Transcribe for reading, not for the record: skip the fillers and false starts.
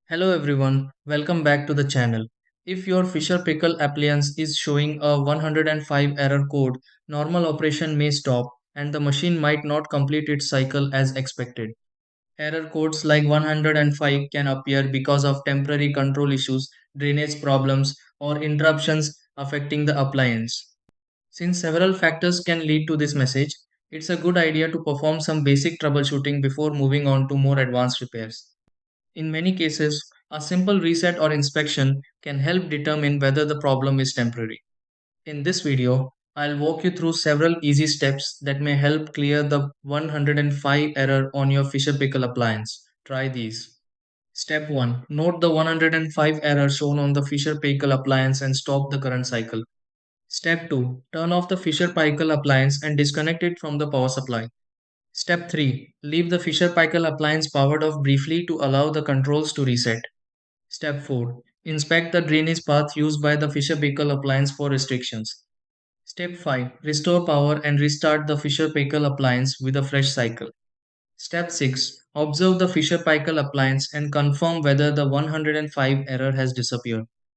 Hello everyone, welcome back to the channel. If your Fisher Pickle appliance is showing a 105 error code, normal operation may stop and the machine might not complete its cycle as expected. Error codes like 105 can appear because of temporary control issues, drainage problems, or interruptions affecting the appliance. Since several factors can lead to this message, it's a good idea to perform some basic troubleshooting before moving on to more advanced repairs. In many cases, a simple reset or inspection can help determine whether the problem is temporary. In this video, I'll walk you through several easy steps that may help clear the 105 error on your Fisher Pickle appliance. Try these. Step 1. Note the 105 error shown on the Fisher Paykel appliance and stop the current cycle. Step 2. Turn off the Fisher Paykel appliance and disconnect it from the power supply. Step 3. Leave the Fisher Paykel appliance powered off briefly to allow the controls to reset. Step 4. Inspect the drainage path used by the Fisher Paykel appliance for restrictions. Step 5. Restore power and restart the Fisher Paykel appliance with a fresh cycle. Step 6. Observe the Fisher Paykel appliance and confirm whether the 105 error has disappeared.